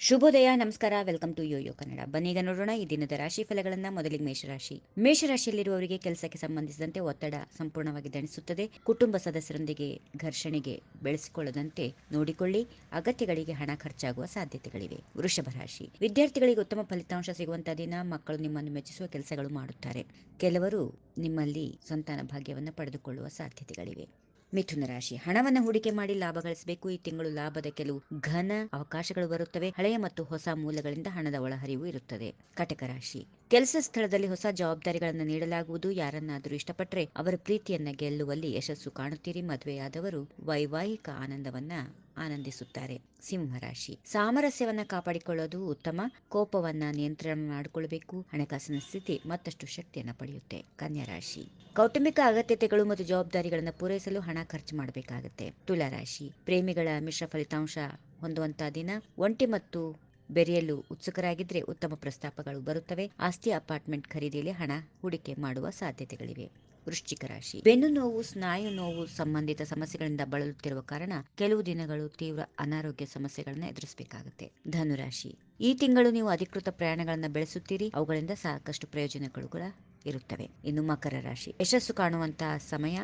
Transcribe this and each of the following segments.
ಶುಭೋದಯ, ನಮಸ್ಕಾರ. Welcome to YoYo Kannada. ಬನ್ನೀಗ ನೋಡೋಣ ಈ ದಿನದ ರಾಶಿ ಫಲಗಳನ್ನ. ಮೊದಲಿಗೆ ಮೇಷರಾಶಿಯಲ್ಲಿರುವವರಿಗೆ ಕೆಲಸಕ್ಕೆ ಸಂಬಂಧಿಸಿದಂತೆ ಒತ್ತಡ ಸಂಪೂರ್ಣವಾಗಿ ದಣಿಸುತ್ತದೆ. ಕುಟುಂಬ ಸದಸ್ಯರೊಂದಿಗೆ ಘರ್ಷಣೆಗೆ ಬೆಳೆಸಿಕೊಳ್ಳದಂತೆ ನೋಡಿಕೊಳ್ಳಿ. ಅಗತ್ಯಗಳಿಗೆ ಹಣ ಖರ್ಚಾಗುವ ಸಾಧ್ಯತೆಗಳಿವೆ. ವೃಷಭ ರಾಶಿ, ವಿದ್ಯಾರ್ಥಿಗಳಿಗೆ ಉತ್ತಮ ಫಲಿತಾಂಶ ಸಿಗುವಂತಹ ದಿನ. ಮಕ್ಕಳು ನಿಮ್ಮನ್ನು ಮೆಚ್ಚಿಸುವ ಕೆಲಸಗಳು ಮಾಡುತ್ತಾರೆ. ಕೆಲವರು ನಿಮ್ಮಲ್ಲಿ ಸಂತಾನ ಭಾಗ್ಯವನ್ನು ಪಡೆದುಕೊಳ್ಳುವ ಸಾಧ್ಯತೆಗಳಿವೆ. ಮಿಥುನ ರಾಶಿ, ಹಣವನ್ನು ಹೂಡಿಕೆ ಮಾಡಿ ಲಾಭ ಗಳಿಸಬೇಕು. ಈ ತಿಂಗಳು ಲಾಭದ ಕೆಲವು ಘನ ಅವಕಾಶಗಳು ಬರುತ್ತವೆ. ಹಳೆಯ ಮತ್ತು ಹೊಸ ಮೂಲಗಳಿಂದ ಹಣದ ಒಳಹರಿವು ಇರುತ್ತದೆ. ಕಟಕ ರಾಶಿ, ಕೆಲಸ ಸ್ಥಳದಲ್ಲಿ ಹೊಸ ಜವಾಬ್ದಾರಿಗಳನ್ನು ನೀಡಲಾಗುವುದು. ಯಾರನ್ನಾದರೂ ಇಷ್ಟಪಟ್ಟರೆ ಅವರ ಪ್ರೀತಿಯನ್ನ ಗೆಲ್ಲುವಲ್ಲಿ ಯಶಸ್ಸು ಕಾಣುತ್ತೀರಿ. ಮದುವೆಯಾದವರು ವೈವಾಹಿಕ ಆನಂದಿಸುತ್ತಾರೆ. ಸಿಂಹರಾಶಿ, ಸಾಮರಸ್ಯವನ್ನ ಕಾಪಾಡಿಕೊಳ್ಳೋದು ಉತ್ತಮ. ಕೋಪವನ್ನ ನಿಯಂತ್ರಣ ಮಾಡಿಕೊಳ್ಳಬೇಕು. ಹಣಕಾಸಿನ ಸ್ಥಿತಿ ಮತ್ತಷ್ಟು ಶಕ್ತಿಯನ್ನು ಪಡೆಯುತ್ತೆ. ಕನ್ಯಾ ರಾಶಿ, ಕೌಟುಂಬಿಕ ಅಗತ್ಯತೆಗಳು ಮತ್ತು ಜವಾಬ್ದಾರಿಗಳನ್ನು ಪೂರೈಸಲು ಹಣ ಖರ್ಚು ಮಾಡಬೇಕಾಗುತ್ತೆ. ತುಲಾ ರಾಶಿ, ಪ್ರೇಮಿಗಳ ಮಿಶ್ರ ಫಲಿತಾಂಶ ಹೊಂದುವಂತಹ ದಿನ. ಒಂಟಿ ಮತ್ತು ಬೆರೆಯಲು ಉತ್ಸುಕರಾಗಿದ್ರೆ ಉತ್ತಮ ಪ್ರಸ್ತಾಪಗಳು ಬರುತ್ತವೆ. ಆಸ್ತಿ ಅಪಾರ್ಟ್ಮೆಂಟ್ ಖರೀದಿಯಲ್ಲಿ ಹಣ ಹೂಡಿಕೆ ಮಾಡುವ ಸಾಧ್ಯತೆಗಳಿವೆ. ವೃಶ್ಚಿಕ ರಾಶಿ, ಬೆನ್ನು ನೋವು, ಸ್ನಾಯು ನೋವು ಸಂಬಂಧಿತ ಸಮಸ್ಯೆಗಳಿಂದ ಬಳಲುತ್ತಿರುವ ಕಾರಣ ಕೆಲವು ದಿನಗಳು ತೀವ್ರ ಅನಾರೋಗ್ಯ ಸಮಸ್ಯೆಗಳನ್ನು ಎದುರಿಸಬೇಕಾಗುತ್ತೆ. ಧನುರಾಶಿ, ಈ ತಿಂಗಳು ನೀವು ಅಧಿಕೃತ ಪ್ರಯಾಣಗಳನ್ನು ಬೆಳೆಸುತ್ತೀರಿ. ಅವುಗಳಿಂದ ಸಾಕಷ್ಟು ಪ್ರಯೋಜನಗಳು ಕೂಡ ಇರುತ್ತವೆ. ಇನ್ನು ಮಕರ ರಾಶಿ, ಯಶಸ್ಸು ಕಾಣುವಂತಹ ಸಮಯ.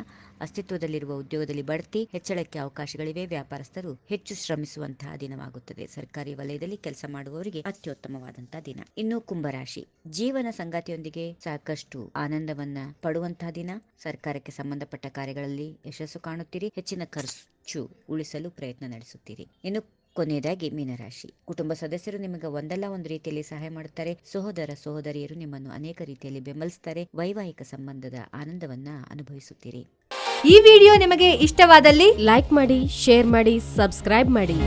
ಅಸ್ತಿತ್ವದಲ್ಲಿರುವ ಉದ್ಯೋಗದಲ್ಲಿ ಬಡ್ತಿ ಹೆಚ್ಚಳಕ್ಕೆ ಅವಕಾಶಗಳಿವೆ. ವ್ಯಾಪಾರಸ್ಥರು ಹೆಚ್ಚು ಶ್ರಮಿಸುವಂತಹ ದಿನವಾಗುತ್ತದೆ. ಸರ್ಕಾರಿ ವಲಯದಲ್ಲಿ ಕೆಲಸ ಮಾಡುವವರಿಗೆ ಅತ್ಯುತ್ತಮವಾದಂತಹ ದಿನ. ಇನ್ನು ಕುಂಭರಾಶಿ, ಜೀವನ ಸಂಗಾತಿಯೊಂದಿಗೆ ಸಾಕಷ್ಟು ಆನಂದವನ್ನ ಪಡುವಂತಹ ದಿನ. ಸರ್ಕಾರಕ್ಕೆ ಸಂಬಂಧಪಟ್ಟ ಕಾರ್ಯಗಳಲ್ಲಿ ಯಶಸ್ಸು ಕಾಣುತ್ತೀರಿ. ಹೆಚ್ಚಿನ ಖರ್ಚು ಉಳಿಸಲು ಪ್ರಯತ್ನ ನಡೆಸುತ್ತೀರಿ. ಇನ್ನು ಕೊನೆಯದಾಗಿ ಮೀನರಾಶಿ, ಕುಟುಂಬ ಸದಸ್ಯರು ನಿಮಗೆ ಒಂದಲ್ಲ ಒಂದು ರೀತಿಯಲ್ಲಿ ಸಹಾಯ ಮಾಡುತ್ತಾರೆ. ಸಹೋದರ ಸಹೋದರಿಯರು ನಿಮ್ಮನ್ನು ಅನೇಕ ರೀತಿಯಲ್ಲಿ ಬೆಂಬಲಿಸುತ್ತಾರೆ. ವೈವಾಹಿಕ ಸಂಬಂಧದ ಆನಂದವನ್ನ ಅನುಭವಿಸುತ್ತೀರಿ. ಈ ವಿಡಿಯೋ ನಿಮಗೆ ಇಷ್ಟವಾದಲ್ಲಿ ಲೈಕ್ ಮಾಡಿ, ಶೇರ್ ಮಾಡಿ, ಸಬ್ಸ್ಕ್ರೈಬ್ ಮಾಡಿ.